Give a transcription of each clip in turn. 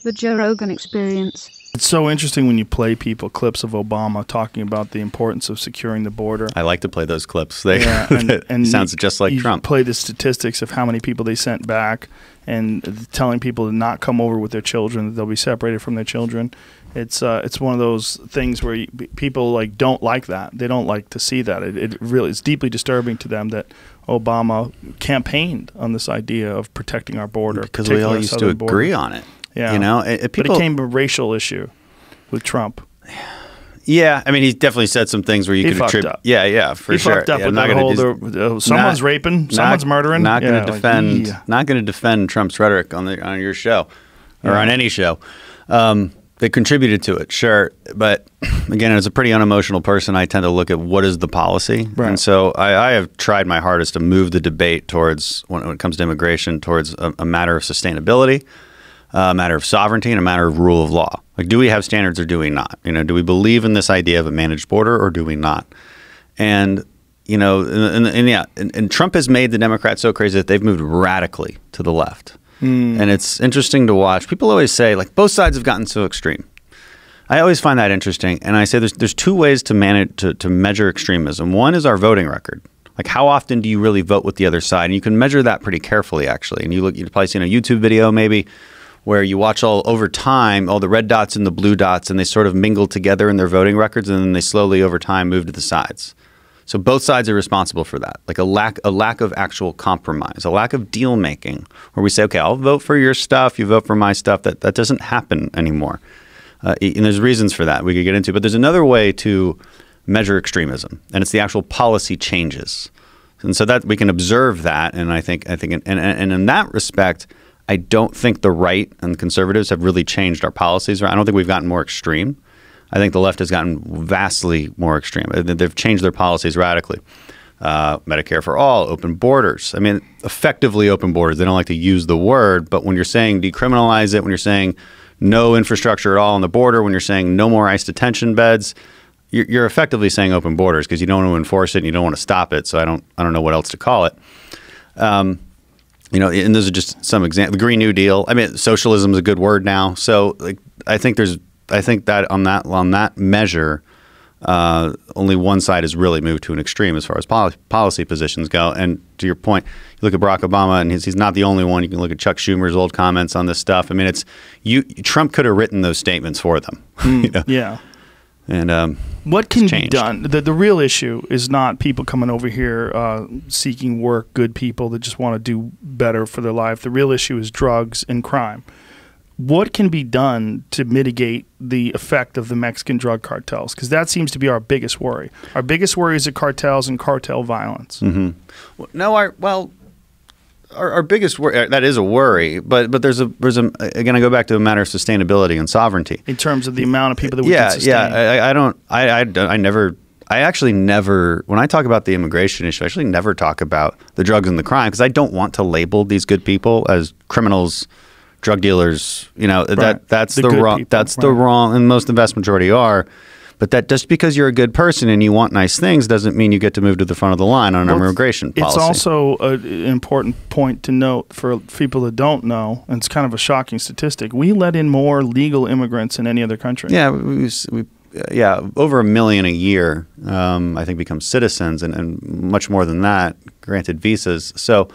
The Joe Rogan Experience. It's so interesting when you play people clips of Obama talking about the importance of securing the border. I like to play those clips. They and sounds just like you Trump. Play the statistics of how many people they sent back and telling people to not come over with their children, that they'll be separated from their children. It's one of those things where people like don't like that. They don't like to see that. It really is deeply disturbing to them that Obama campaigned on this idea of protecting our border. Because we all used to agree on it. Yeah, you know, but it became a racial issue with Trump. Yeah, I mean, he definitely said some things where you could attribute. Yeah, for sure. He fucked up with that whole someone's raping, someone's murdering. Not going to defend. Not going to defend Trump's rhetoric on your show or on any show. They contributed to it, sure, but again, as a pretty unemotional person, I tend to look at what is the policy, and so I have tried my hardest to move the debate towards, when it comes to immigration, towards a matter of sustainability, a matter of sovereignty, and a matter of rule of law. Like, do we have standards or do we not? You know, do we believe in this idea of a managed border or do we not? And you know, and Trump has made the Democrats so crazy that they've moved radically to the left. And it's interesting to watch. People always say, like, both sides have gotten so extreme. I always find that interesting, and I say there's two ways to measure extremism. One is our voting record. Like, how often do you really vote with the other side? And you can measure that pretty carefully, actually. And you've probably seen a YouTube video maybe where you watch over time all the red dots and the blue dots, and they sort of mingle together in their voting records, and then they slowly over time move to the sides. So both sides are responsible for that, like a lack of actual compromise, a lack of deal making, where we say, okay, I'll vote for your stuff, you vote for my stuff. That doesn't happen anymore, and there's reasons for that we could get into. But there's another way to measure extremism, and it's the actual policy changes. And so that we can observe that, and I think, and in that respect, I don't think the right and conservatives have really changed our policies. I don't think we've gotten more extreme. I think the left has gotten vastly more extreme. They've changed their policies radically. Medicare for all, open borders. I mean, effectively open borders. They don't like to use the word, but when you're saying decriminalize it, when you're saying no infrastructure at all on the border, when you're saying no more ICE detention beds, you're effectively saying open borders because you don't want to enforce it and you don't want to stop it. So I don't know what else to call it. You know, and those are just some examples. The Green New Deal. I mean, socialism is a good word now. So like, I think that on that measure, only one side has really moved to an extreme as far as policy positions go. And to your point, you look at Barack Obama, and he's not the only one. You can look at Chuck Schumer's old comments on this stuff. I mean, Trump could have written those statements for them. You know? Yeah. And what can be done? The real issue is not people coming over here seeking work, good people that just want to do better for their life. The real issue is drugs and crime. What can be done to mitigate the effect of the Mexican drug cartels? Because that seems to be our biggest worry. Our biggest worry is the cartels and cartel violence. Our biggest worry, that is a worry, but there's again, I go back to a matter of sustainability and sovereignty. In terms of the amount of people that we can sustain. I actually never, when I talk about the immigration issue, I actually never talk about the drugs and the crime because I don't want to label these good people as criminals, drug dealers. You know, that's the wrong, people. That's the wrong, and most, the vast majority are. But that just because you're a good person and you want nice things doesn't mean you get to move to the front of the line on immigration policy. It's also an important point to note for people that don't know, and it's kind of a shocking statistic. We let in more legal immigrants than any other country. Yeah, over 1 million a year, I think, become citizens, and much more than that, granted visas. So.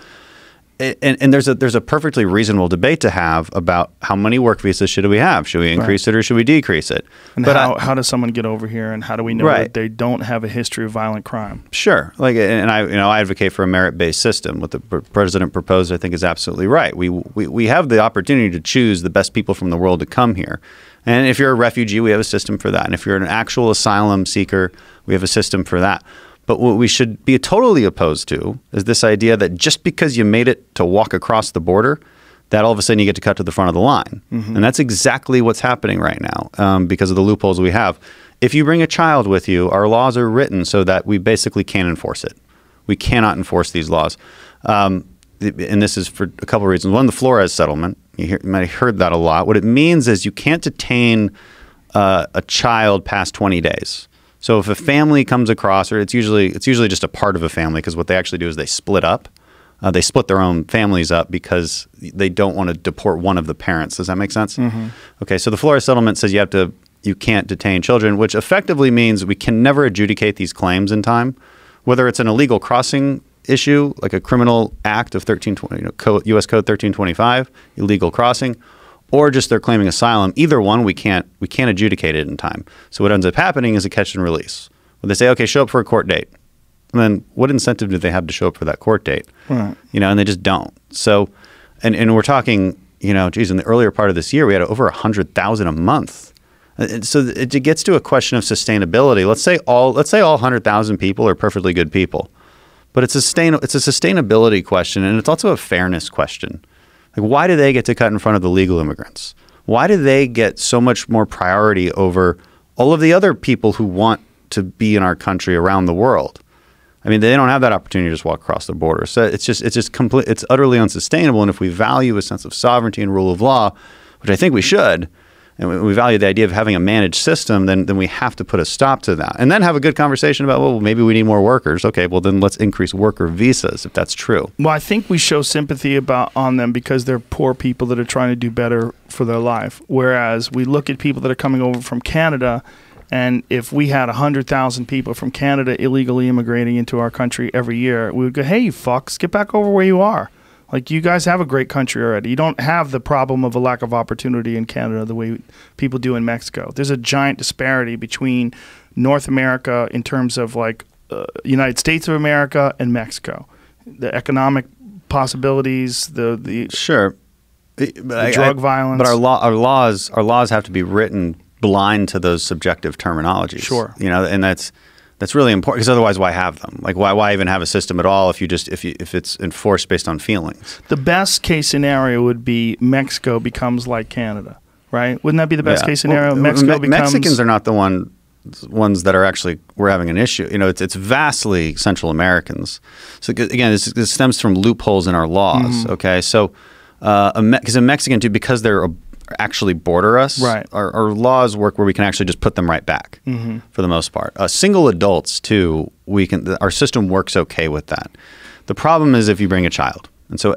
And there's a perfectly reasonable debate to have about how many work visas should we have? Should we increase it or should we decrease it? And how does someone get over here, and how do we know that they don't have a history of violent crime? Sure, and I advocate for a merit-based system. What the president proposed, I think, is absolutely right. We have the opportunity to choose the best people from the world to come here. And if you're a refugee, we have a system for that. And if you're an actual asylum seeker, we have a system for that. But what we should be totally opposed to is this idea that just because you made it to walk across the border, that all of a sudden you get to cut to the front of the line. And that's exactly what's happening right now because of the loopholes we have. If you bring a child with you, our laws are written so that we basically can't enforce it. We cannot enforce these laws. And this is for a couple of reasons. One, the Flores settlement. You might have heard that a lot. What it means is you can't detain a child past 20 days. So if a family comes across, or it's usually just a part of a family, because what they actually do is they split up They split their own families up because they don't want to deport one of the parents. Does that make sense? Okay, so the Flores settlement says you can't detain children, which effectively means we can never adjudicate these claims in time, whether it's an illegal crossing issue, like a criminal act of 1320, U.S. Code 1325, illegal crossing, or just they're claiming asylum. Either one, we can't adjudicate it in time. So what ends up happening is a catch and release. Where they say, okay, show up for a court date. And then what incentive do they have to show up for that court date? Right. And they just don't. So, and we're talking, in the earlier part of this year, we had over 100,000 a month. And so it gets to a question of sustainability. Let's say all 100,000 people are perfectly good people, but it's a sustainability question, and it's also a fairness question. Like, why do they get to cut in front of the legal immigrants? Why do they get so much more priority over all of the other people who want to be in our country around the world? I mean, they don't have that opportunity to just walk across the border. So it's utterly unsustainable. And if we value a sense of sovereignty and rule of law, which I think we should, and we value the idea of having a managed system, then we have to put a stop to that. And then have a good conversation about, well, maybe we need more workers. Okay, well, then let's increase worker visas if that's true. Well, I think we show sympathy on them because they're poor people that are trying to do better for their life. Whereas we look at people that are coming over from Canada, and if we had 100,000 people from Canada illegally immigrating into our country every year, we would go, hey, you fucks, get back over where you are. Like, you guys have a great country already. You don't have the problem of a lack of opportunity in Canada the way people do in Mexico. There's a giant disparity between North America in terms of United States of America and Mexico. The economic possibilities, the sure, the drug violence. But our laws have to be written blind to those subjective terminologies. Sure. And that's really important, because otherwise why have them? Like, why even have a system at all if it's enforced based on feelings? The best case scenario would be Mexico becomes like Canada, right? Wouldn't that be the best case scenario? Well, Mexicans are not the ones that are actually we're having an issue. It's vastly Central Americans. So again, this stems from loopholes in our laws. Okay, so because a Mexican too, because they're actually border us, right. Our laws work where we can actually just put them right back for the most part. Single adults too, our system works okay with that. The problem is if you bring a child. And so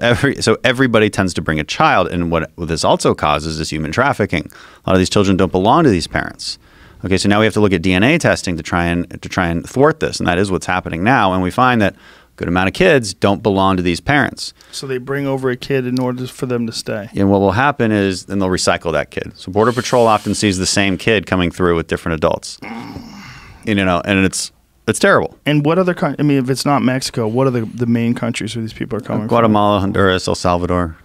everybody tends to bring a child, and what this also causes is human trafficking. A lot of these children don't belong to these parents. Okay, so now we have to look at DNA testing to try and thwart this, and that is what's happening now. And we find that a good amount of kids don't belong to these parents. So they bring over a kid in order for them to stay. And what will happen is then they'll recycle that kid. So Border Patrol often sees the same kid coming through with different adults. And it's terrible. And what other I mean, if it's not Mexico, what are the main countries where these people are coming from? Guatemala, Honduras, El Salvador.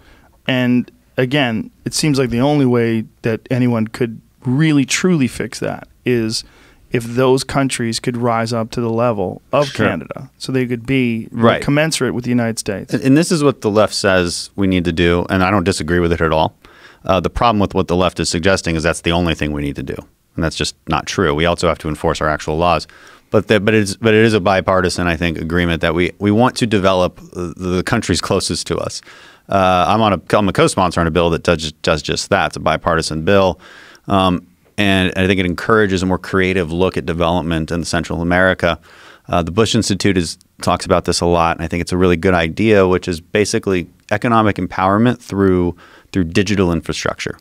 And again, it seems like the only way that anyone could really truly fix that is if those countries could rise up to the level of Canada, so they could be commensurate with the United States. And this is what the left says we need to do, and I don't disagree with it at all. The problem with what the left is suggesting is that's the only thing we need to do, and that's just not true. We also have to enforce our actual laws. But it is a bipartisan, I think, agreement that we want to develop the countries closest to us. I'm a co-sponsor on a bill that does just that. It's a bipartisan bill. And I think it encourages a more creative look at development in Central America. The Bush Institute talks about this a lot, and I think it's a really good idea, which is basically economic empowerment through digital infrastructure.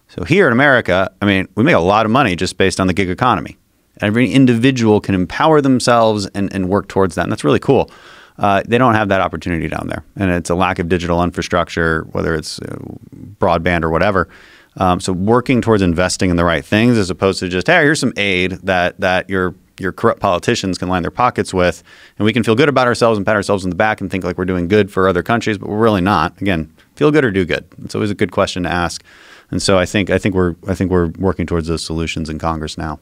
So here in America, I mean, we make a lot of money just based on the gig economy. Every individual can empower themselves and work towards that, and that's really cool. They don't have that opportunity down there, and it's a lack of digital infrastructure, whether it's broadband or whatever. So working towards investing in the right things as opposed to just, hey, here's some aid that your corrupt politicians can line their pockets with, and we can feel good about ourselves and pat ourselves on the back and think like we're doing good for other countries, but we're really not. Again, feel good or do good. It's always a good question to ask. And so I think we're working towards those solutions in Congress now.